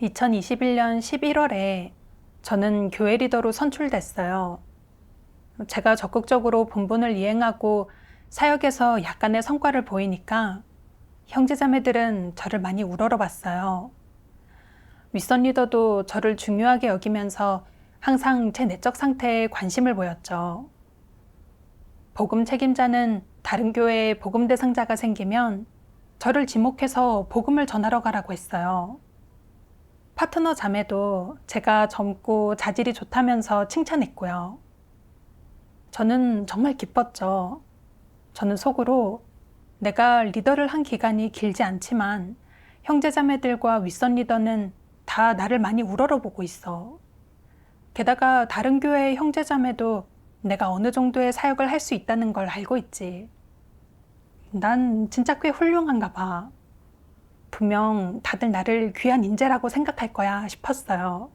2021년 11월에 저는 교회 리더로 선출됐어요. 제가 적극적으로 본분을 이행하고 사역에서 약간의 성과를 보이니까 형제자매들은 저를 많이 우러러봤어요. 윗선 리더도 저를 중요하게 여기면서 항상 제 내적 상태에 관심을 보였죠. 복음 책임자는 다른 교회에 복음 대상자가 생기면 저를 지목해서 복음을 전하러 가라고 했어요. 파트너 자매도 제가 젊고 자질이 좋다면서 칭찬했고요. 저는 정말 기뻤죠. 저는 속으로 내가 리더를 한 기간이 길지 않지만 형제자매들과 윗선 리더는 다 나를 많이 우러러보고 있어. 게다가 다른 교회의 형제자매도 내가 어느 정도의 사역을 할 수 있다는 걸 알고 있지. 난 진짜 꽤 훌륭한가 봐. 분명 다들 나를 귀한 인재라고 생각할 거야 싶었어요.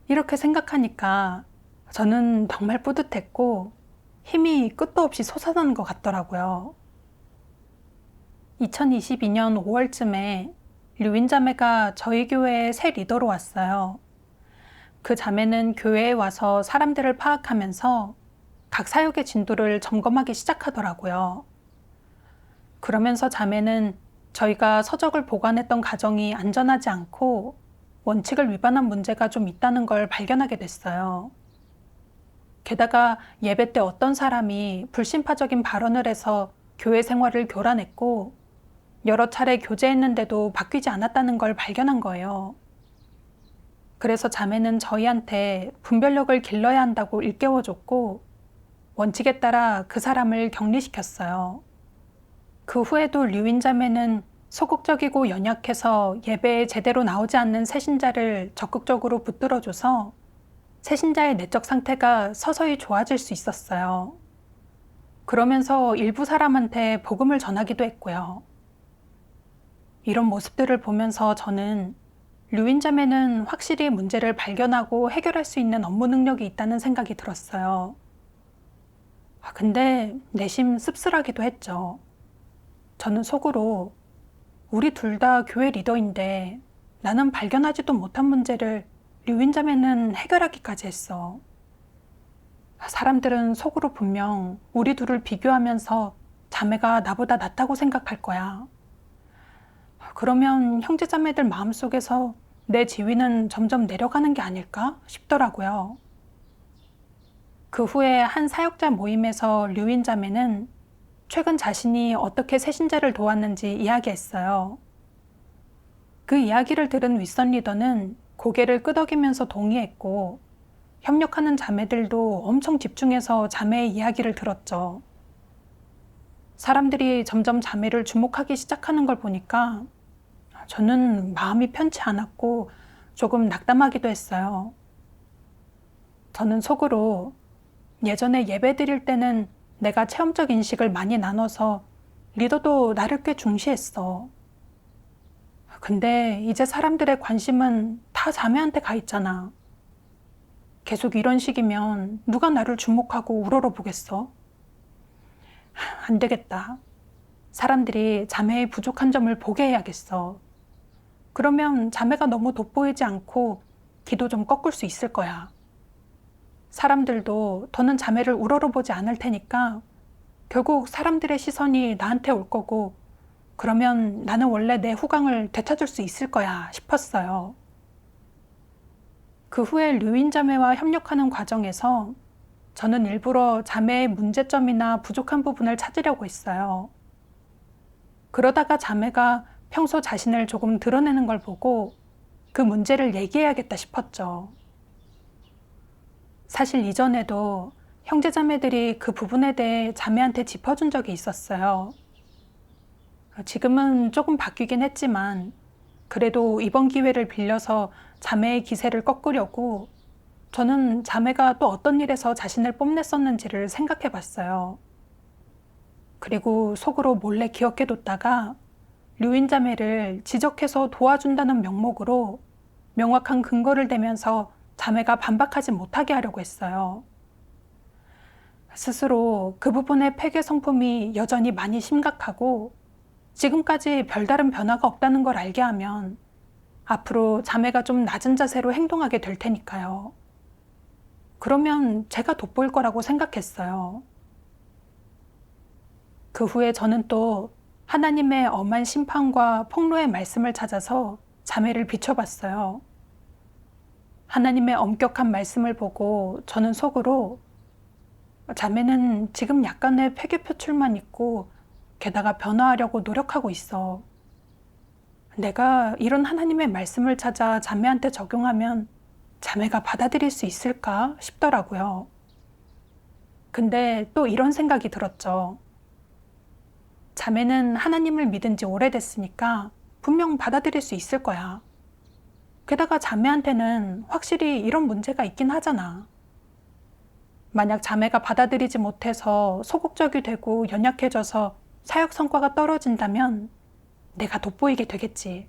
이렇게 생각하니까 저는 정말 뿌듯했고 힘이 끝도 없이 솟아나는 것 같더라고요. 2022년 5월쯤에 류인 자매가 저희 교회에 새 리더로 왔어요. 그 자매는 교회에 와서 사람들을 파악하면서 각 사역의 진도를 점검하기 시작하더라고요. 그러면서 자매는 저희가 서적을 보관했던 가정이 안전하지 않고 원칙을 위반한 문제가 좀 있다는 걸 발견하게 됐어요. 게다가 예배 때 어떤 사람이 불신파적인 발언을 해서 교회 생활을 교란했고 여러 차례 교제했는데도 바뀌지 않았다는 걸 발견한 거예요. 그래서 자매는 저희한테 분별력을 길러야 한다고 일깨워줬고 원칙에 따라 그 사람을 격리시켰어요. 그 후에도 류인 자매는 소극적이고 연약해서 예배에 제대로 나오지 않는 새신자를 적극적으로 붙들어줘서 새신자의 내적 상태가 서서히 좋아질 수 있었어요. 그러면서 일부 사람한테 복음을 전하기도 했고요. 이런 모습들을 보면서 저는 류인 자매는 확실히 문제를 발견하고 해결할 수 있는 업무 능력이 있다는 생각이 들었어요. 근데 내심 씁쓸하기도 했죠. 저는 속으로 우리 둘 다 교회 리더인데 나는 발견하지도 못한 문제를 류인 자매는 해결하기까지 했어. 사람들은 속으로 분명 우리 둘을 비교하면서 자매가 나보다 낫다고 생각할 거야. 그러면 형제 자매들 마음속에서 내 지위는 점점 내려가는 게 아닐까 싶더라고요. 그 후에 한 사역자 모임에서 류인 자매는 최근 자신이 어떻게 새신자를 도왔는지 이야기했어요. 그 이야기를 들은 윗선 리더는 고개를 끄덕이면서 동의했고 협력하는 자매들도 엄청 집중해서 자매의 이야기를 들었죠. 사람들이 점점 자매를 주목하기 시작하는 걸 보니까 저는 마음이 편치 않았고 조금 낙담하기도 했어요. 저는 속으로 예전에 예배 드릴 때는 내가 체험적 인식을 많이 나눠서 리더도 나를 꽤 중시했어. 근데 이제 사람들의 관심은 다 자매한테 가 있잖아. 계속 이런 식이면 누가 나를 주목하고 우러러보겠어? 안 되겠다. 사람들이 자매의 부족한 점을 보게 해야겠어. 그러면 자매가 너무 돋보이지 않고 기도 좀 꺾을 수 있을 거야. 사람들도 더는 자매를 우러러보지 않을 테니까 결국 사람들의 시선이 나한테 올 거고 그러면 나는 원래 내 후광을 되찾을 수 있을 거야 싶었어요. 그 후에 류인 자매와 협력하는 과정에서 저는 일부러 자매의 문제점이나 부족한 부분을 찾으려고 했어요. 그러다가 자매가 평소 자신을 조금 드러내는 걸 보고 그 문제를 얘기해야겠다 싶었죠. 사실 이전에도 형제자매들이 그 부분에 대해 자매한테 짚어준 적이 있었어요. 지금은 조금 바뀌긴 했지만 그래도 이번 기회를 빌려서 자매의 기세를 꺾으려고 저는 자매가 또 어떤 일에서 자신을 뽐냈었는지를 생각해 봤어요. 그리고 속으로 몰래 기억해뒀다가 류인 자매를 지적해서 도와준다는 명목으로 명확한 근거를 대면서 자매가 반박하지 못하게 하려고 했어요. 스스로 그 부분의 폐괴 성품이 여전히 많이 심각하고 지금까지 별다른 변화가 없다는 걸 알게 하면 앞으로 자매가 좀 낮은 자세로 행동하게 될 테니까요. 그러면 제가 돋보일 거라고 생각했어요. 그 후에 저는 또 하나님의 엄한 심판과 폭로의 말씀을 찾아서 자매를 비춰봤어요. 하나님의 엄격한 말씀을 보고 저는 속으로 자매는 지금 약간의 폐교 표출만 있고 게다가 변화하려고 노력하고 있어. 내가 이런 하나님의 말씀을 찾아 자매한테 적용하면 자매가 받아들일 수 있을까 싶더라고요. 근데 또 이런 생각이 들었죠. 자매는 하나님을 믿은 지 오래됐으니까 분명 받아들일 수 있을 거야. 게다가 자매한테는 확실히 이런 문제가 있긴 하잖아. 만약 자매가 받아들이지 못해서 소극적이 되고 연약해져서 사역 성과가 떨어진다면 내가 돋보이게 되겠지.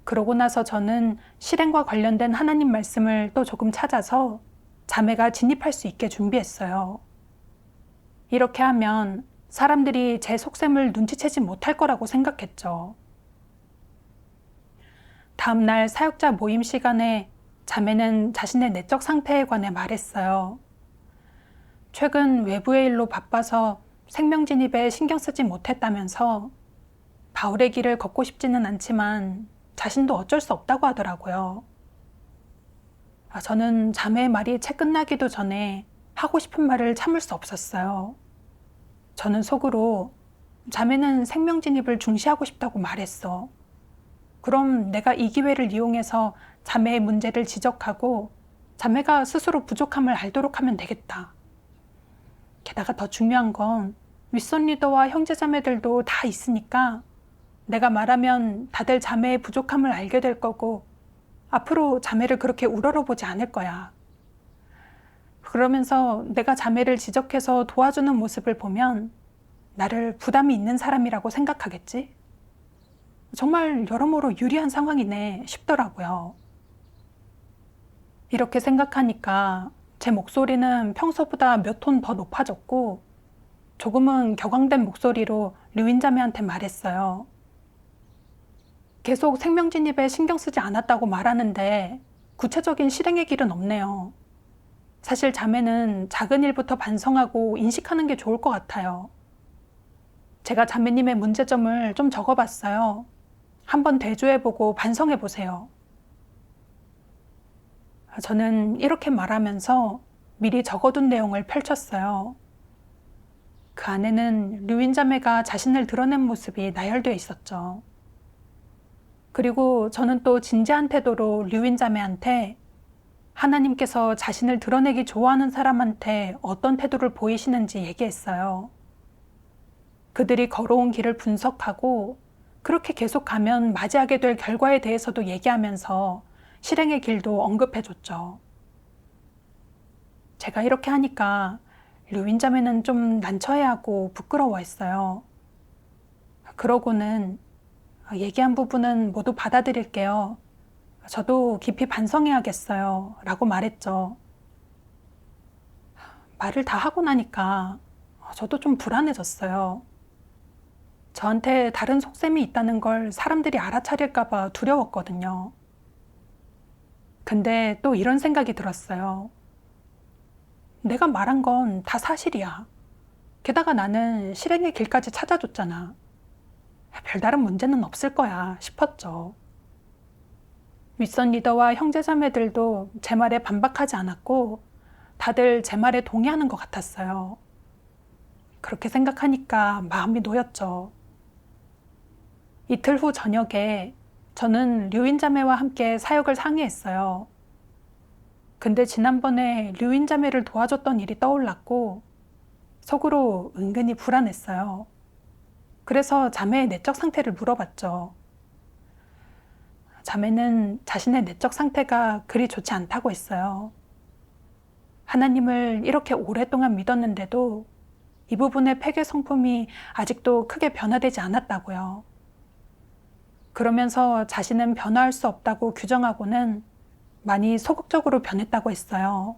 그러고 나서 저는 실행과 관련된 하나님 말씀을 또 조금 찾아서 자매가 진입할 수 있게 준비했어요. 이렇게 하면 사람들이 제 속셈을 눈치채지 못할 거라고 생각했죠. 다음날 사역자 모임 시간에 자매는 자신의 내적 상태에 관해 말했어요. 최근 외부의 일로 바빠서 생명 진입에 신경 쓰지 못했다면서 바울의 길을 걷고 싶지는 않지만 자신도 어쩔 수 없다고 하더라고요. 저는 자매의 말이 채 끝나기도 전에 하고 싶은 말을 참을 수 없었어요. 저는 속으로 자매는 생명 진입을 중시하고 싶다고 말했어. 그럼 내가 이 기회를 이용해서 자매의 문제를 지적하고 자매가 스스로 부족함을 알도록 하면 되겠다. 게다가 더 중요한 건 윗선 리더와 형제자매들도 다 있으니까 내가 말하면 다들 자매의 부족함을 알게 될 거고 앞으로 자매를 그렇게 우러러보지 않을 거야. 그러면서 내가 자매를 지적해서 도와주는 모습을 보면 나를 부담이 있는 사람이라고 생각하겠지? 정말 여러모로 유리한 상황이네 싶더라고요. 이렇게 생각하니까 제 목소리는 평소보다 몇 톤 더 높아졌고 조금은 격앙된 목소리로 류인 자매한테 말했어요. 계속 생명 진입에 신경 쓰지 않았다고 말하는데 구체적인 실행의 길은 없네요. 사실 자매는 작은 일부터 반성하고 인식하는 게 좋을 것 같아요. 제가 자매님의 문제점을 좀 적어봤어요. 한번 대조해보고 반성해보세요. 저는 이렇게 말하면서 미리 적어둔 내용을 펼쳤어요. 그 안에는 류인 자매가 자신을 드러낸 모습이 나열되어 있었죠. 그리고 저는 또 진지한 태도로 류인 자매한테 하나님께서 자신을 드러내기 좋아하는 사람한테 어떤 태도를 보이시는지 얘기했어요. 그들이 걸어온 길을 분석하고 그렇게 계속 가면 맞이하게 될 결과에 대해서도 얘기하면서 실행의 길도 언급해줬죠. 제가 이렇게 하니까 류인 자매는 좀 난처해하고 부끄러워했어요. 그러고는 얘기한 부분은 모두 받아들일게요. 저도 깊이 반성해야겠어요. 라고 말했죠. 말을 다 하고 나니까 저도 좀 불안해졌어요. 저한테 다른 속셈이 있다는 걸 사람들이 알아차릴까봐 두려웠거든요. 근데 또 이런 생각이 들었어요. 내가 말한 건 다 사실이야. 게다가 나는 실행의 길까지 찾아줬잖아. 별다른 문제는 없을 거야 싶었죠. 윗선 리더와 형제자매들도 제 말에 반박하지 않았고 다들 제 말에 동의하는 것 같았어요. 그렇게 생각하니까 마음이 놓였죠. 이틀 후 저녁에 저는 류인 자매와 함께 사역을 상의했어요. 근데 지난번에 류인 자매를 도와줬던 일이 떠올랐고 속으로 은근히 불안했어요. 그래서 자매의 내적 상태를 물어봤죠. 자매는 자신의 내적 상태가 그리 좋지 않다고 했어요. 하나님을 이렇게 오랫동안 믿었는데도 이 부분의 폐괴 성품이 아직도 크게 변화되지 않았다고요. 그러면서 자신은 변화할 수 없다고 규정하고는 많이 소극적으로 변했다고 했어요.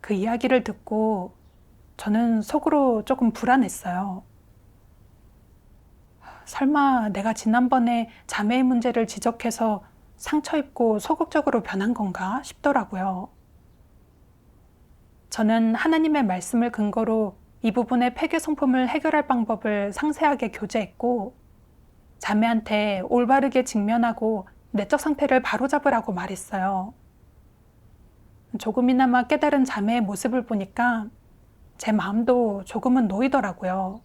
그 이야기를 듣고 저는 속으로 조금 불안했어요. 설마 내가 지난번에 자매의 문제를 지적해서 상처 입고 소극적으로 변한 건가 싶더라고요. 저는 하나님의 말씀을 근거로 이 부분의 폐괴 성품을 해결할 방법을 상세하게 교제했고, 자매한테 올바르게 직면하고 내적 상태를 바로잡으라고 말했어요. 조금이나마 깨달은 자매의 모습을 보니까 제 마음도 조금은 놓이더라고요.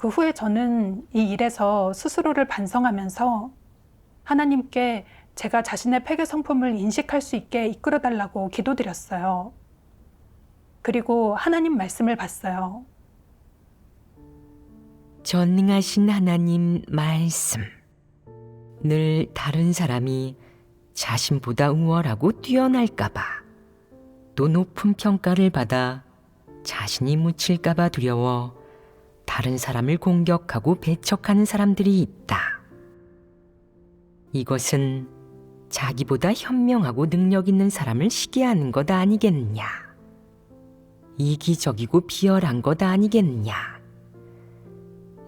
그 후에 저는 이 일에서 스스로를 반성하면서 하나님께 제가 자신의 폐괴 성품을 인식할 수 있게 이끌어달라고 기도드렸어요. 그리고 하나님 말씀을 봤어요. 전능하신 하나님 말씀. 늘 다른 사람이 자신보다 우월하고 뛰어날까봐, 또 높은 평가를 받아 자신이 묻힐까봐 두려워 다른 사람을 공격하고 배척하는 사람들이 있다. 이것은 자기보다 현명하고 능력 있는 사람을 시기하는 것 아니겠느냐. 이기적이고 비열한 것 아니겠느냐.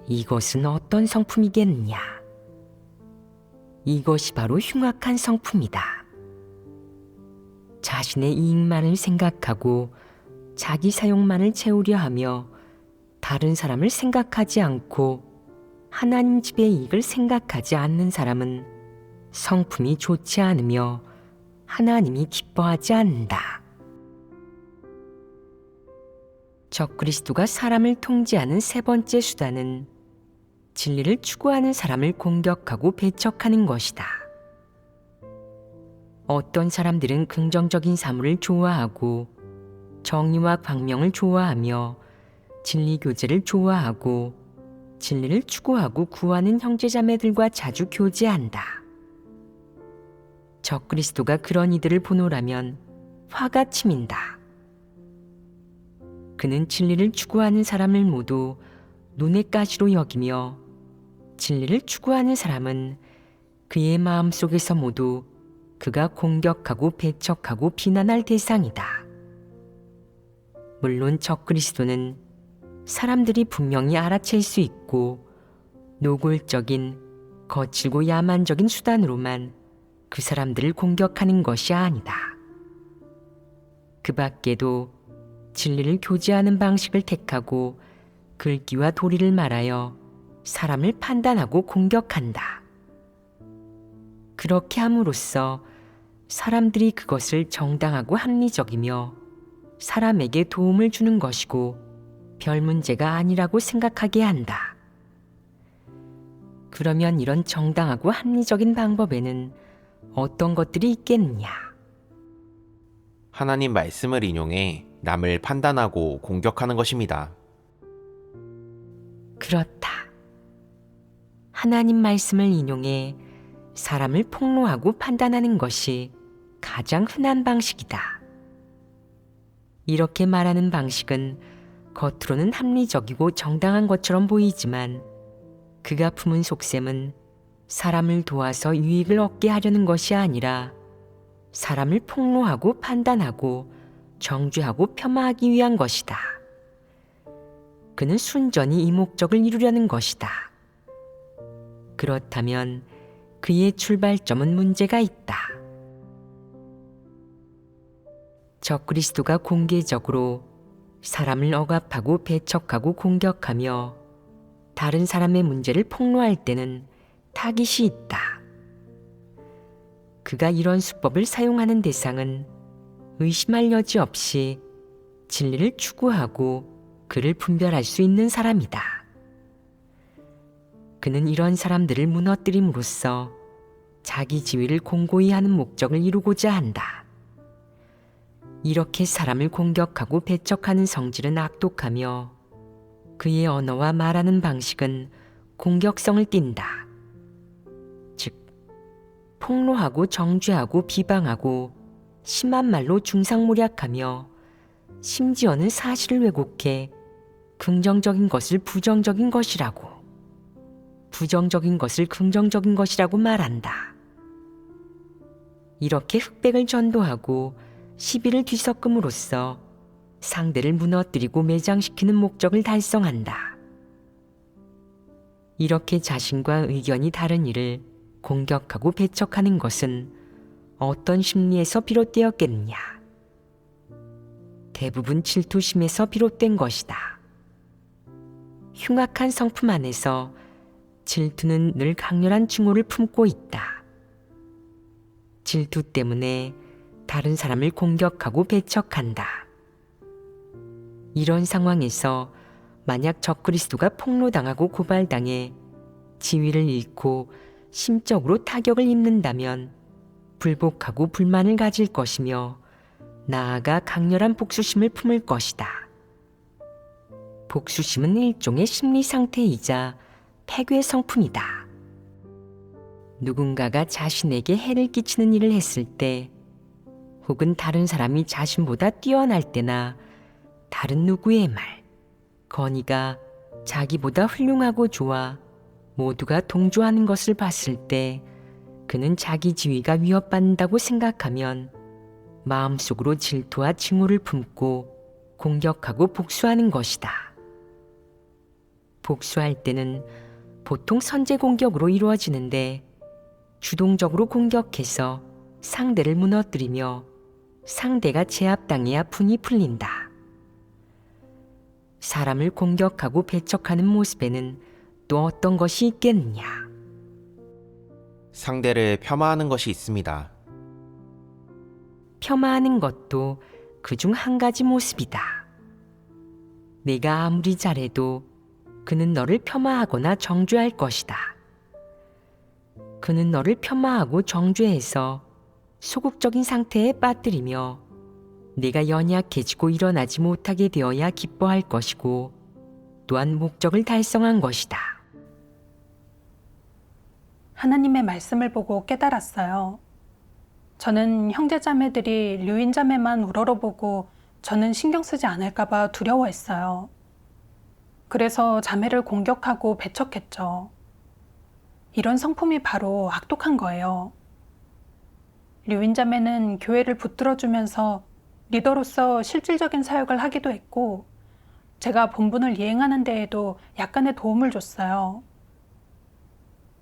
이것은 어떤 성품이겠느냐. 이것이 바로 흉악한 성품이다. 자신의 이익만을 생각하고 자기 사용만을 채우려 하며 다른 사람을 생각하지 않고 하나님 집의 이익을 생각하지 않는 사람은 성품이 좋지 않으며 하나님이 기뻐하지 않는다. 적그리스도가 사람을 통제하는 세 번째 수단은 진리를 추구하는 사람을 공격하고 배척하는 것이다. 어떤 사람들은 긍정적인 사물을 좋아하고 정의와 광명을 좋아하며 진리 교제를 좋아하고 진리를 추구하고 구하는 형제자매들과 자주 교제한다. 적그리스도가 그런 이들을 보노라면 화가 치민다. 그는 진리를 추구하는 사람을 모두 눈의 가시로 여기며 진리를 추구하는 사람은 그의 마음속에서 모두 그가 공격하고 배척하고 비난할 대상이다. 물론 적그리스도는 사람들이 분명히 알아챌 수 있고 노골적인 거칠고 야만적인 수단으로만 그 사람들을 공격하는 것이 아니다. 그 밖에도 진리를 교제하는 방식을 택하고 글귀와 도리를 말하여 사람을 판단하고 공격한다. 그렇게 함으로써 사람들이 그것을 정당하고 합리적이며 사람에게 도움을 주는 것이고 별 문제가 아니라고 생각하게 한다. 그러면 이런 정당하고 합리적인 방법에는 어떤 것들이 있겠느냐? 하나님 말씀을 인용해 남을 판단하고 공격하는 것입니다. 그렇다. 하나님 말씀을 인용해 사람을 폭로하고 판단하는 것이 가장 흔한 방식이다. 이렇게 말하는 방식은 겉으로는 합리적이고 정당한 것처럼 보이지만 그가 품은 속셈은 사람을 도와서 유익을 얻게 하려는 것이 아니라 사람을 폭로하고 판단하고 정죄하고 폄하하기 위한 것이다. 그는 순전히 이 목적을 이루려는 것이다. 그렇다면 그의 출발점은 문제가 있다. 적그리스도가 공개적으로 사람을 억압하고 배척하고 공격하며 다른 사람의 문제를 폭로할 때는 타깃이 있다. 그가 이런 수법을 사용하는 대상은 의심할 여지 없이 진리를 추구하고 그를 분별할 수 있는 사람이다. 그는 이런 사람들을 무너뜨림으로써 자기 지위를 공고히 하는 목적을 이루고자 한다. 이렇게 사람을 공격하고 배척하는 성질은 악독하며 그의 언어와 말하는 방식은 공격성을 띈다. 즉, 폭로하고 정죄하고 비방하고 심한 말로 중상모략하며 심지어는 사실을 왜곡해 긍정적인 것을 부정적인 것이라고, 부정적인 것을 긍정적인 것이라고 말한다. 이렇게 흑백을 전도하고 시비를 뒤섞음으로써 상대를 무너뜨리고 매장시키는 목적을 달성한다. 이렇게 자신과 의견이 다른 이를 공격하고 배척하는 것은 어떤 심리에서 비롯되었겠느냐? 대부분 질투심에서 비롯된 것이다. 흉악한 성품 안에서 질투는 늘 강렬한 증오를 품고 있다. 질투 때문에 다른 사람을 공격하고 배척한다. 이런 상황에서 만약 적그리스도가 폭로당하고 고발당해 지위를 잃고 심적으로 타격을 입는다면 불복하고 불만을 가질 것이며 나아가 강렬한 복수심을 품을 것이다. 복수심은 일종의 심리 상태이자 패괴 성품이다. 누군가가 자신에게 해를 끼치는 일을 했을 때, 혹은 다른 사람이 자신보다 뛰어날 때나 다른 누구의 말, 건의가 자기보다 훌륭하고 좋아 모두가 동조하는 것을 봤을 때 그는 자기 지위가 위협받는다고 생각하면 마음속으로 질투와 증오를 품고 공격하고 복수하는 것이다. 복수할 때는 보통 선제 공격으로 이루어지는데 주동적으로 공격해서 상대를 무너뜨리며 상대가 제압당해야 분이 풀린다. 사람을 공격하고 배척하는 모습에는 또 어떤 것이 있겠느냐? 상대를 폄하하는 것이 있습니다. 폄하하는 것도 그중 한 가지 모습이다. 내가 아무리 잘해도 그는 너를 폄하하거나 정죄할 것이다. 그는 너를 폄하하고 정죄해서 소극적인 상태에 빠뜨리며 내가 연약해지고 일어나지 못하게 되어야 기뻐할 것이고 또한 목적을 달성한 것이다. 하나님의 말씀을 보고 깨달았어요. 저는 형제자매들이 류인자매만 우러러보고 저는 신경 쓰지 않을까봐 두려워했어요. 그래서 자매를 공격하고 배척했죠. 이런 성품이 바로 악독한 거예요. 류인자매는 교회를 붙들어주면서 리더로서 실질적인 사역을 하기도 했고, 제가 본분을 이행하는 데에도 약간의 도움을 줬어요.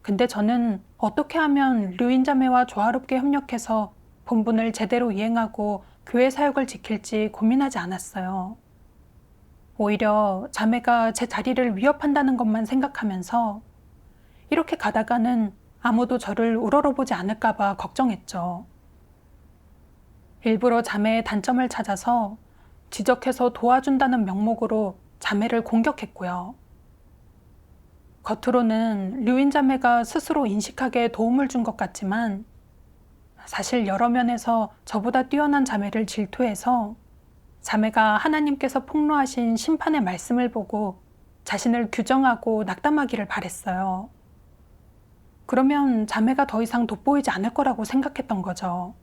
근데 저는 어떻게 하면 류인자매와 조화롭게 협력해서 본분을 제대로 이행하고 교회 사역을 지킬지 고민하지 않았어요. 오히려 자매가 제 자리를 위협한다는 것만 생각하면서 이렇게 가다가는 아무도 저를 우러러보지 않을까봐 걱정했죠. 일부러 자매의 단점을 찾아서 지적해서 도와준다는 명목으로 자매를 공격했고요. 겉으로는 류인자매가 스스로 인식하게 도움을 준 것 같지만 사실 여러 면에서 저보다 뛰어난 자매를 질투해서 자매가 하나님께서 폭로하신 심판의 말씀을 보고 자신을 규정하고 낙담하기를 바랬어요. 그러면 자매가 더 이상 돋보이지 않을 거라고 생각했던 거죠.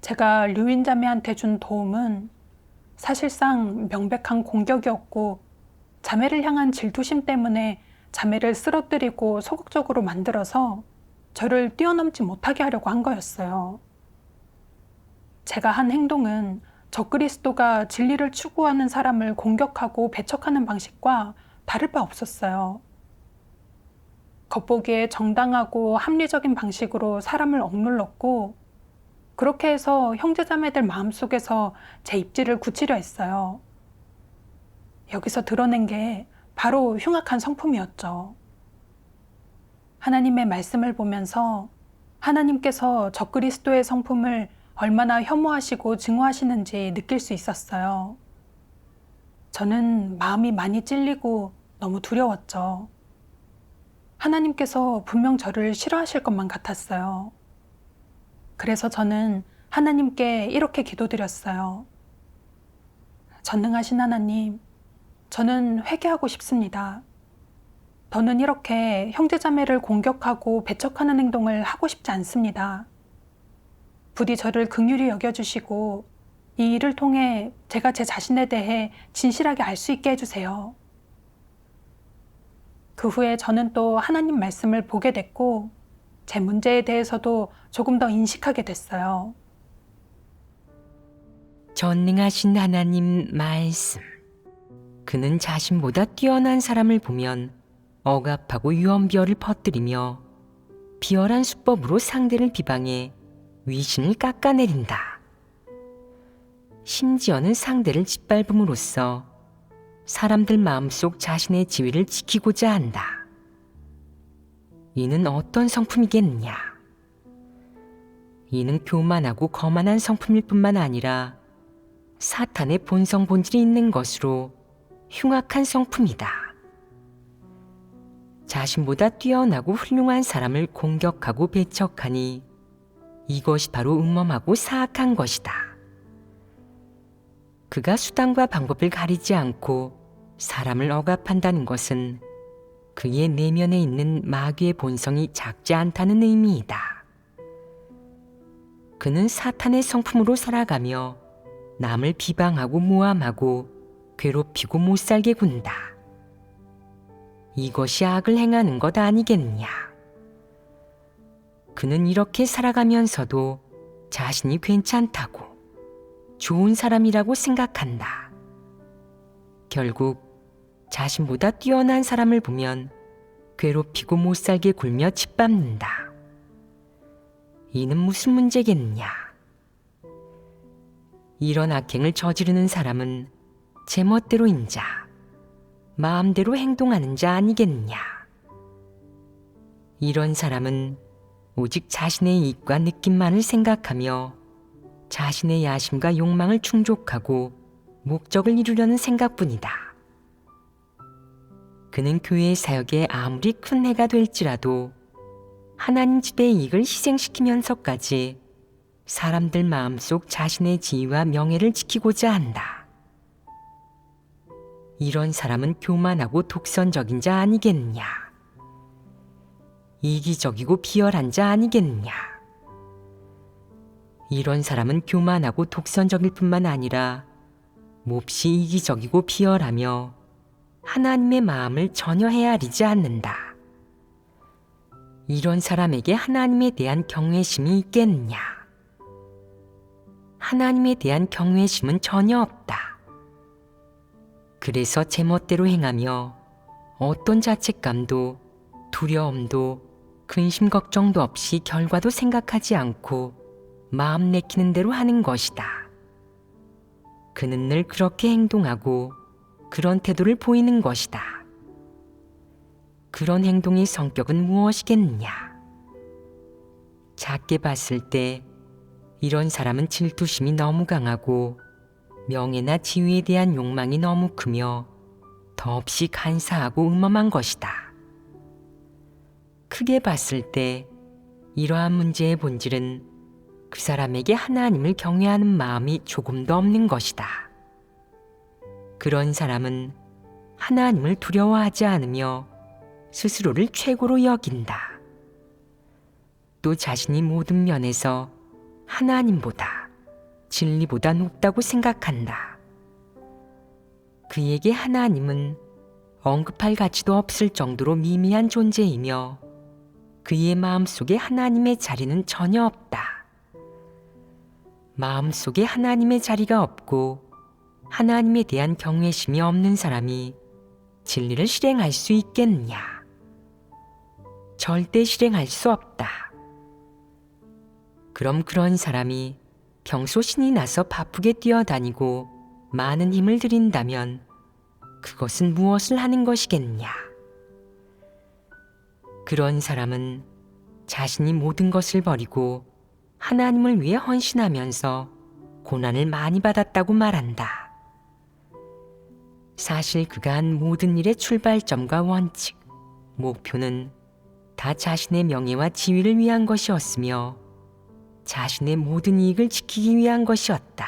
제가 류인자매한테 준 도움은 사실상 명백한 공격이었고 자매를 향한 질투심 때문에 자매를 쓰러뜨리고 소극적으로 만들어서 저를 뛰어넘지 못하게 하려고 한 거였어요. 제가 한 행동은 적그리스도가 진리를 추구하는 사람을 공격하고 배척하는 방식과 다를 바 없었어요. 겉보기에 정당하고 합리적인 방식으로 사람을 억눌렀고 그렇게 해서 형제자매들 마음속에서 제 입지를 굳히려 했어요. 여기서 드러낸 게 바로 흉악한 성품이었죠. 하나님의 말씀을 보면서 하나님께서 적그리스도의 성품을 얼마나 혐오하시고 증오하시는지 느낄 수 있었어요. 저는 마음이 많이 찔리고 너무 두려웠죠. 하나님께서 분명 저를 싫어하실 것만 같았어요. 그래서 저는 하나님께 이렇게 기도드렸어요. 전능하신 하나님, 저는 회개하고 싶습니다. 더는 이렇게 형제자매를 공격하고 배척하는 행동을 하고 싶지 않습니다. 부디 저를 긍휼히 여겨주시고 이 일을 통해 제가 제 자신에 대해 진실하게 알 수 있게 해주세요. 그 후에 저는 또 하나님 말씀을 보게 됐고 제 문제에 대해서도 조금 더 인식하게 됐어요. 전능하신 하나님 말씀. 그는 자신보다 뛰어난 사람을 보면 억압하고 유언비어를 퍼뜨리며 비열한 수법으로 상대를 비방해 위신을 깎아내린다. 심지어는 상대를 짓밟음으로써 사람들 마음속 자신의 지위를 지키고자 한다. 이는 어떤 성품이겠느냐? 이는 교만하고 거만한 성품일 뿐만 아니라 사탄의 본성 본질이 있는 것으로 흉악한 성품이다. 자신보다 뛰어나고 훌륭한 사람을 공격하고 배척하니 이것이 바로 음험하고 사악한 것이다. 그가 수단과 방법을 가리지 않고 사람을 억압한다는 것은 그의 내면에 있는 마귀의 본성이 작지 않다는 의미이다. 그는 사탄의 성품으로 살아가며 남을 비방하고 모함하고 괴롭히고 못살게 군다. 이것이 악을 행하는 것 아니겠느냐? 그는 이렇게 살아가면서도 자신이 괜찮다고, 좋은 사람이라고 생각한다. 결국 자신보다 뛰어난 사람을 보면 괴롭히고 못살게 굴며 짓밟는다. 이는 무슨 문제겠느냐? 이런 악행을 저지르는 사람은 제멋대로인 자, 마음대로 행동하는 자 아니겠느냐? 이런 사람은 오직 자신의 이익과 느낌만을 생각하며 자신의 야심과 욕망을 충족하고 목적을 이루려는 생각뿐이다. 그는 교회의 사역에 아무리 큰 해가 될지라도 하나님 집의 이익을 희생시키면서까지 사람들 마음속 자신의 지위와 명예를 지키고자 한다. 이런 사람은 교만하고 독선적인 자 아니겠느냐? 이기적이고 비열한 자 아니겠느냐? 이런 사람은 교만하고 독선적일 뿐만 아니라 몹시 이기적이고 비열하며 하나님의 마음을 전혀 헤아리지 않는다. 이런 사람에게 하나님에 대한 경외심이 있겠느냐? 하나님에 대한 경외심은 전혀 없다. 그래서 제멋대로 행하며 어떤 자책감도 두려움도 근심 걱정도 없이 결과도 생각하지 않고 마음 내키는 대로 하는 것이다. 그는 늘 그렇게 행동하고 그런 태도를 보이는 것이다. 그런 행동의 성격은 무엇이겠느냐? 작게 봤을 때 이런 사람은 질투심이 너무 강하고 명예나 지위에 대한 욕망이 너무 크며 더없이 간사하고 음험한 것이다. 크게 봤을 때 이러한 문제의 본질은 그 사람에게 하나님을 경외하는 마음이 조금도 없는 것이다. 그런 사람은 하나님을 두려워하지 않으며 스스로를 최고로 여긴다. 또 자신이 모든 면에서 하나님보다, 진리보다 높다고 생각한다. 그에게 하나님은 언급할 가치도 없을 정도로 미미한 존재이며 그의 마음속에 하나님의 자리는 전혀 없다. 마음속에 하나님의 자리가 없고 하나님에 대한 경외심이 없는 사람이 진리를 실행할 수 있겠느냐? 절대 실행할 수 없다. 그럼 그런 사람이 평소 신이 나서 바쁘게 뛰어다니고 많은 힘을 들인다면 그것은 무엇을 하는 것이겠느냐? 그런 사람은 자신이 모든 것을 버리고 하나님을 위해 헌신하면서 고난을 많이 받았다고 말한다. 사실 그가 한 모든 일의 출발점과 원칙, 목표는 다 자신의 명예와 지위를 위한 것이었으며 자신의 모든 이익을 지키기 위한 것이었다.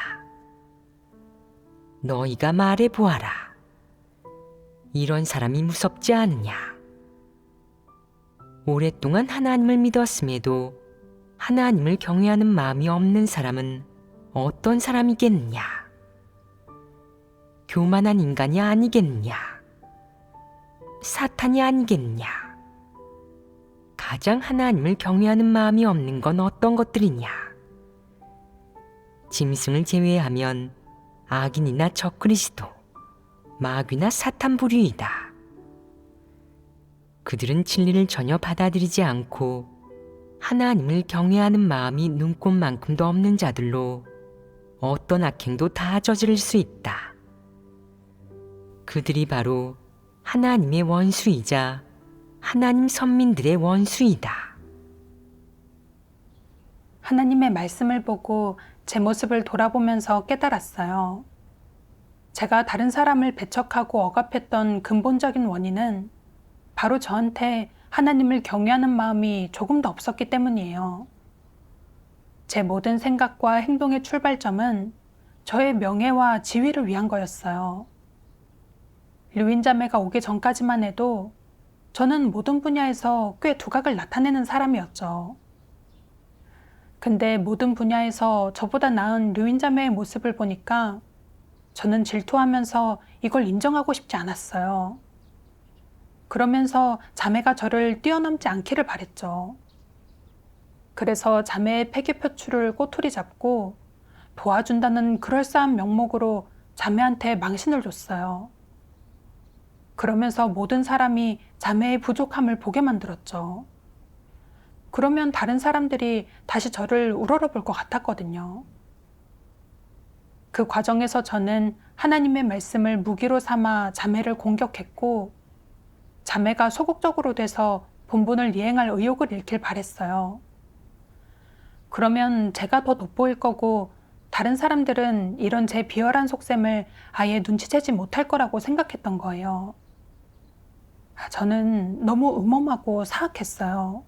너희가 말해 보아라. 이런 사람이 무섭지 않으냐? 오랫동안 하나님을 믿었음에도 하나님을 경외하는 마음이 없는 사람은 어떤 사람이겠느냐? 교만한 인간이 아니겠느냐? 사탄이 아니겠느냐? 가장 하나님을 경외하는 마음이 없는 건 어떤 것들이냐? 짐승을 제외하면 악인이나 적그리스도, 마귀나 사탄 부류이다. 그들은 진리를 전혀 받아들이지 않고 하나님을 경외하는 마음이 눈꼽만큼도 없는 자들로 어떤 악행도 다 저지를 수 있다. 그들이 바로 하나님의 원수이자 하나님 선민들의 원수이다. 하나님의 말씀을 보고 제 모습을 돌아보면서 깨달았어요. 제가 다른 사람을 배척하고 억압했던 근본적인 원인은 바로 저한테 하나님을 경외하는 마음이 조금도 없었기 때문이에요. 제 모든 생각과 행동의 출발점은 저의 명예와 지위를 위한 거였어요. 류인 자매가 오기 전까지만 해도 저는 모든 분야에서 꽤 두각을 나타내는 사람이었죠. 근데 모든 분야에서 저보다 나은 류인 자매의 모습을 보니까 저는 질투하면서 이걸 인정하고 싶지 않았어요. 그러면서 자매가 저를 뛰어넘지 않기를 바랬죠. 그래서 자매의 패기 표출을 꼬투리 잡고 도와준다는 그럴싸한 명목으로 자매한테 망신을 줬어요. 그러면서 모든 사람이 자매의 부족함을 보게 만들었죠. 그러면 다른 사람들이 다시 저를 우러러볼 것 같았거든요. 그 과정에서 저는 하나님의 말씀을 무기로 삼아 자매를 공격했고 자매가 소극적으로 돼서 본분을 이행할 의욕을 잃길 바랬어요. 그러면 제가 더 돋보일 거고 다른 사람들은 이런 제 비열한 속셈을 아예 눈치채지 못할 거라고 생각했던 거예요. 저는 너무 음험하고 사악했어요.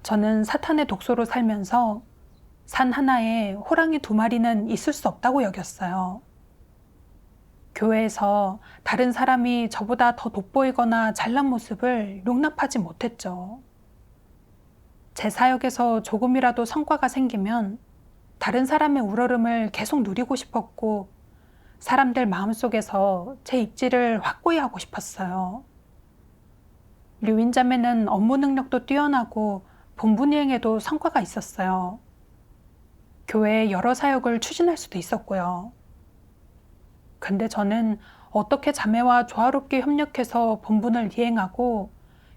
저는 사탄의 독소로 살면서 산 하나에 호랑이 2마리는 있을 수 없다고 여겼어요. 교회에서 다른 사람이 저보다 더 돋보이거나 잘난 모습을 용납하지 못했죠. 제 사역에서 조금이라도 성과가 생기면 다른 사람의 우러름을 계속 누리고 싶었고 사람들 마음속에서 제 입지를 확고히 하고 싶었어요. 류인 자매는 업무 능력도 뛰어나고 본분 이행에도 성과가 있었어요. 교회에 여러 사역을 추진할 수도 있었고요. 근데 저는 어떻게 자매와 조화롭게 협력해서 본분을 이행하고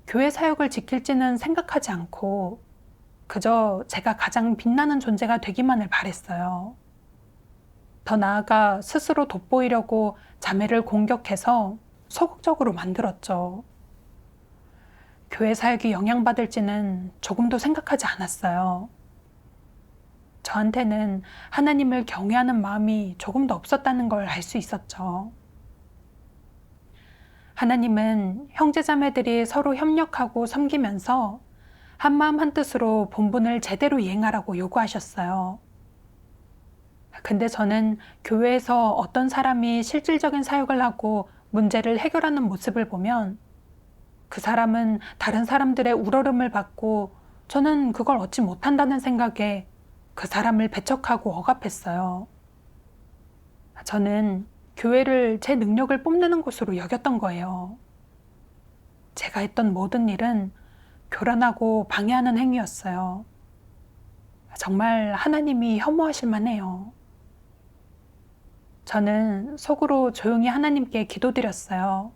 교회 사역을 지킬지는 생각하지 않고 그저 제가 가장 빛나는 존재가 되기만을 바랬어요. 더 나아가 스스로 돋보이려고 자매를 공격해서 소극적으로 만들었죠. 교회 사역이 영향받을지는 조금도 생각하지 않았어요. 저한테는 하나님을 경외하는 마음이 조금도 없었다는 걸 알 수 있었죠. 하나님은 형제자매들이 서로 협력하고 섬기면서 한마음 한뜻으로 본분을 제대로 이행하라고 요구하셨어요. 근데 저는 교회에서 어떤 사람이 실질적인 사역을 하고 문제를 해결하는 모습을 보면 그 사람은 다른 사람들의 우러름을 받고 저는 그걸 얻지 못한다는 생각에 그 사람을 배척하고 억압했어요. 저는 교회를 제 능력을 뽐내는 곳으로 여겼던 거예요. 제가 했던 모든 일은 교란하고 방해하는 행위였어요. 정말 하나님이 혐오하실 만해요. 저는 속으로 조용히 하나님께 기도드렸어요.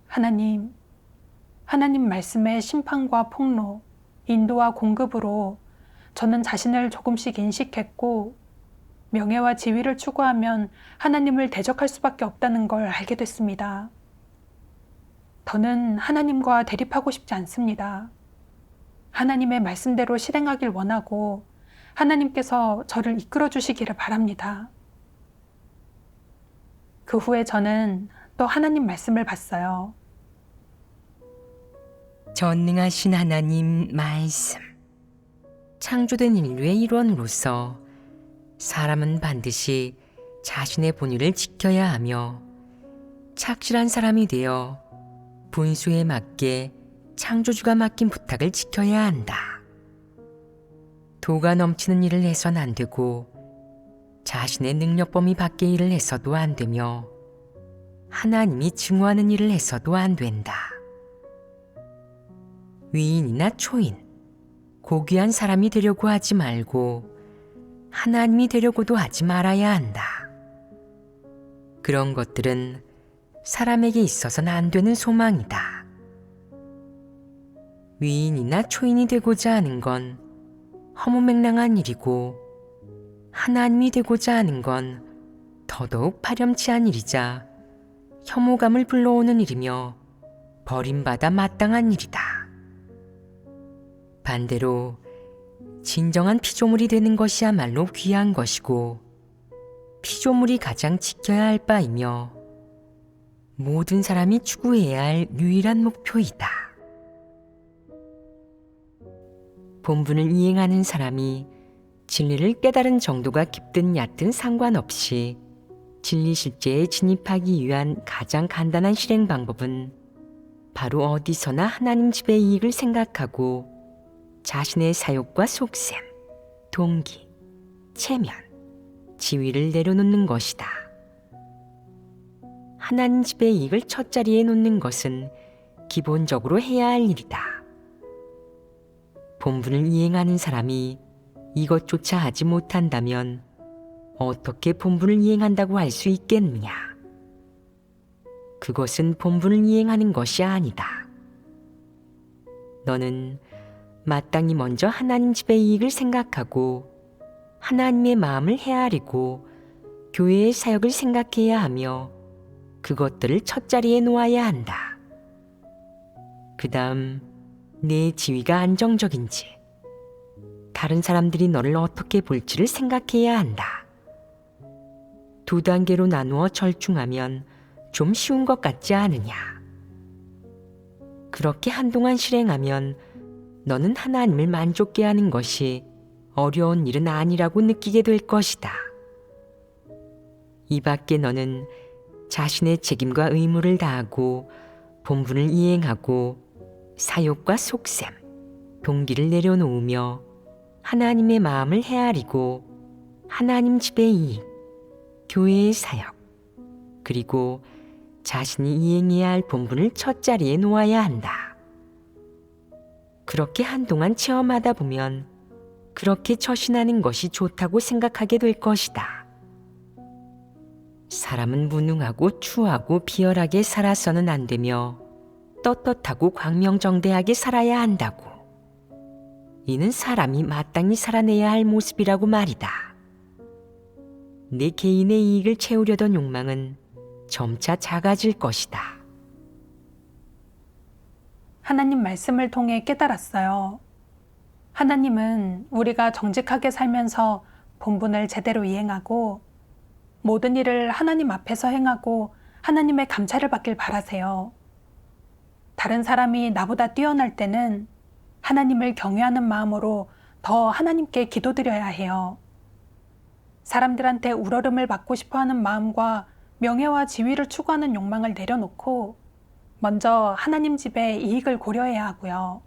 하나님 말씀의 심판과 폭로, 인도와 공급으로 저는 자신을 조금씩 인식했고 명예와 지위를 추구하면 하나님을 대적할 수밖에 없다는 걸 알게 됐습니다. 더는 하나님과 대립하고 싶지 않습니다. 하나님의 말씀대로 실행하길 원하고 하나님께서 저를 이끌어 주시기를 바랍니다. 그 후에 저는 또 하나님 말씀을 봤어요. 전능하신 하나님 말씀. 창조된 인류의 일원으로서 사람은 반드시 자신의 본의를 지켜야 하며 착실한 사람이 되어 분수에 맞게 창조주가 맡긴 부탁을 지켜야 한다. 도가 넘치는 일을 해선 안 되고 자신의 능력 범위 밖의 일을 해서도 안 되며 하나님이 증오하는 일을 해서도 안 된다. 위인이나 초인, 고귀한 사람이 되려고 하지 말고 하나님이 되려고도 하지 말아야 한다. 그런 것들은 사람에게 있어서는 안 되는 소망이다. 위인이나 초인이 되고자 하는 건 허무맹랑한 일이고 하나님이 되고자 하는 건 더더욱 파렴치한 일이자 혐오감을 불러오는 일이며 버림받아 마땅한 일이다. 반대로 진정한 피조물이 되는 것이야말로 귀한 것이고 피조물이 가장 지켜야 할 바이며 모든 사람이 추구해야 할 유일한 목표이다. 본분을 이행하는 사람이 진리를 깨달은 정도가 깊든 얕든 상관없이 진리 실제에 진입하기 위한 가장 간단한 실행 방법은 바로 어디서나 하나님 집의 이익을 생각하고 자신의 사욕과 속셈, 동기, 체면, 지위를 내려놓는 것이다. 하나님 집의 이익을 첫 자리에 놓는 것은 기본적으로 해야 할 일이다. 본분을 이행하는 사람이 이것조차 하지 못한다면 어떻게 본분을 이행한다고 할 수 있겠느냐? 그것은 본분을 이행하는 것이 아니다. 너는 마땅히 먼저 하나님 집의 이익을 생각하고 하나님의 마음을 헤아리고 교회의 사역을 생각해야 하며 그것들을 첫자리에 놓아야 한다. 그 다음 내 지위가 안정적인지 다른 사람들이 너를 어떻게 볼지를 생각해야 한다. 두 단계로 나누어 절충하면 좀 쉬운 것 같지 않으냐? 그렇게 한동안 실행하면 너는 하나님을 만족케 하는 것이 어려운 일은 아니라고 느끼게 될 것이다. 이 밖에 너는 자신의 책임과 의무를 다하고 본분을 이행하고 사욕과 속셈, 동기를 내려놓으며 하나님의 마음을 헤아리고 하나님 집의 이익, 교회의 사역, 그리고 자신이 이행해야 할 본분을 첫자리에 놓아야 한다. 그렇게 한동안 체험하다 보면 그렇게 처신하는 것이 좋다고 생각하게 될 것이다. 사람은 무능하고 추하고 비열하게 살아서는 안 되며 떳떳하고 광명정대하게 살아야 한다고. 이는 사람이 마땅히 살아내야 할 모습이라고 말이다. 내 개인의 이익을 채우려던 욕망은 점차 작아질 것이다. 하나님 말씀을 통해 깨달았어요. 하나님은 우리가 정직하게 살면서 본분을 제대로 이행하고 모든 일을 하나님 앞에서 행하고 하나님의 감찰을 받길 바라세요. 다른 사람이 나보다 뛰어날 때는 하나님을 경외하는 마음으로 더 하나님께 기도드려야 해요. 사람들한테 우러름을 받고 싶어하는 마음과 명예와 지위를 추구하는 욕망을 내려놓고 먼저 하나님 집의 이익을 고려해야 하고요.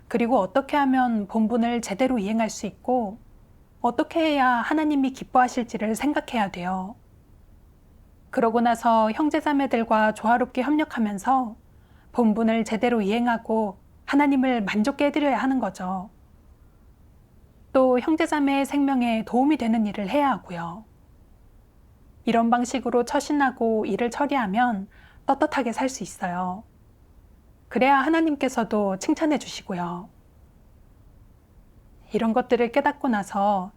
그리고 어떻게 하면 본분을 제대로 이행할 수 있고 어떻게 해야 하나님이 기뻐하실지를 생각해야 돼요. 그러고 나서 형제자매들과 조화롭게 협력하면서 본분을 제대로 이행하고 하나님을 만족게 해드려야 하는 거죠. 또 형제자매의 생명에 도움이 되는 일을 해야 하고요. 이런 방식으로 처신하고 일을 처리하면 떳떳하게 살 수 있어요. 그래야 하나님께서도 칭찬해 주시고요. 이런 것들을 깨닫고 나서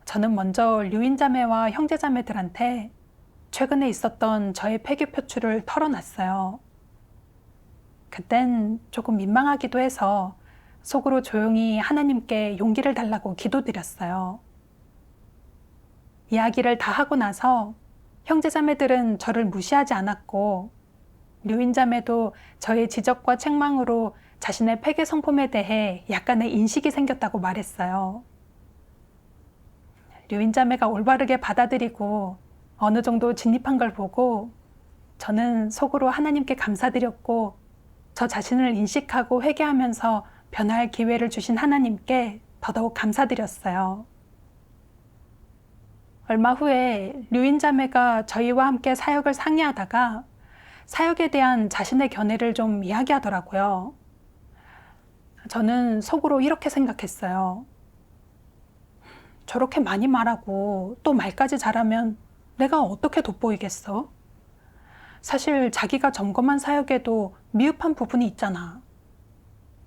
저는 먼저 류인자매와 형제자매들한테 최근에 있었던 저의 폐교 표출을 털어놨어요. 그땐 조금 민망하기도 해서 속으로 조용히 하나님께 용기를 달라고 기도드렸어요. 이야기를 다 하고 나서 형제자매들은 저를 무시하지 않았고 류인자매도 저의 지적과 책망으로 자신의 폐교 성품에 대해 약간의 인식이 생겼다고 말했어요. 류인자매가 올바르게 받아들이고 어느 정도 진입한 걸 보고 저는 속으로 하나님께 감사드렸고 저 자신을 인식하고 회개하면서 변화할 기회를 주신 하나님께 더더욱 감사드렸어요. 얼마 후에 류인자매가 저희와 함께 사역을 상의하다가 사역에 대한 자신의 견해를 좀 이야기하더라고요. 저는 속으로 이렇게 생각했어요. 저렇게 많이 말하고 또 말까지 잘하면 내가 어떻게 돋보이겠어? 사실 자기가 점검한 사역에도 미흡한 부분이 있잖아.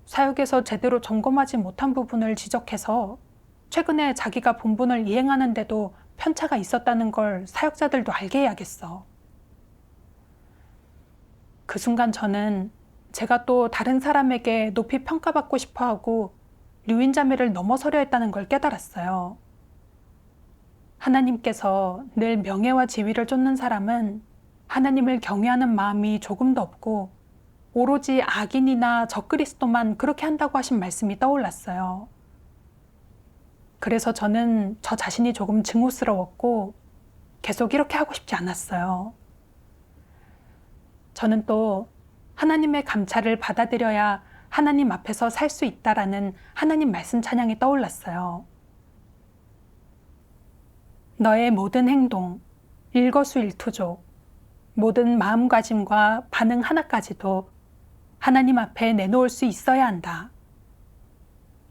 사역에서 제대로 점검하지 못한 부분을 지적해서 최근에 자기가 본분을 이행하는데도 편차가 있었다는 걸 사역자들도 알게 해야겠어. 그 순간 저는 제가 또 다른 사람에게 높이 평가받고 싶어 하고 류인자매를 넘어서려 했다는 걸 깨달았어요. 하나님께서 늘 명예와 지위를 쫓는 사람은 하나님을 경외하는 마음이 조금도 없고 오로지 악인이나 적그리스도만 그렇게 한다고 하신 말씀이 떠올랐어요. 그래서 저는 저 자신이 조금 증오스러웠고 계속 이렇게 하고 싶지 않았어요. 저는 또 하나님의 감찰을 받아들여야 하나님 앞에서 살 수 있다라는 하나님 말씀 찬양이 떠올랐어요. 너의 모든 행동, 일거수일투족, 모든 마음가짐과 반응 하나까지도 하나님 앞에 내놓을 수 있어야 한다.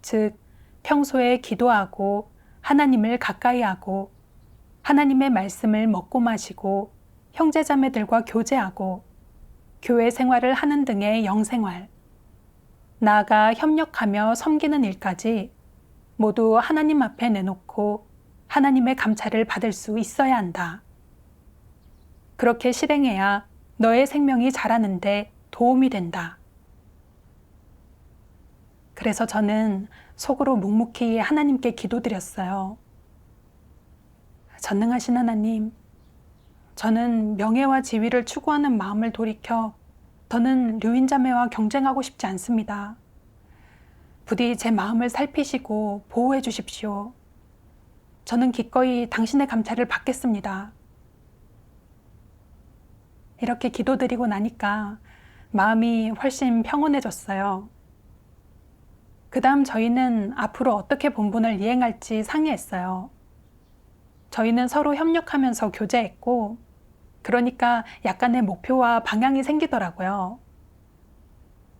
즉, 평소에 기도하고 하나님을 가까이 하고 하나님의 말씀을 먹고 마시고 형제자매들과 교제하고 교회 생활을 하는 등의 영생활, 나아가 협력하며 섬기는 일까지 모두 하나님 앞에 내놓고 하나님의 감찰을 받을 수 있어야 한다. 그렇게 실행해야 너의 생명이 자라는데 도움이 된다. 그래서 저는 속으로 묵묵히 하나님께 기도드렸어요. 전능하신 하나님, 저는 명예와 지위를 추구하는 마음을 돌이켜 더는 류인자매와 경쟁하고 싶지 않습니다. 부디 제 마음을 살피시고 보호해 주십시오. 저는 기꺼이 당신의 감찰을 받겠습니다. 이렇게 기도드리고 나니까 마음이 훨씬 평온해졌어요. 그 다음 저희는 앞으로 어떻게 본분을 이행할지 상의했어요. 저희는 서로 협력하면서 교제했고, 그러니까 약간의 목표와 방향이 생기더라고요.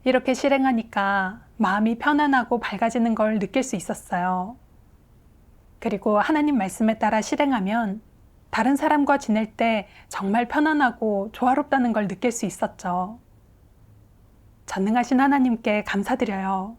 이렇게 실행하니까 마음이 편안하고 밝아지는 걸 느낄 수 있었어요. 그리고 하나님 말씀에 따라 실행하면 다른 사람과 지낼 때 정말 편안하고 조화롭다는 걸 느낄 수 있었죠. 전능하신 하나님께 감사드려요.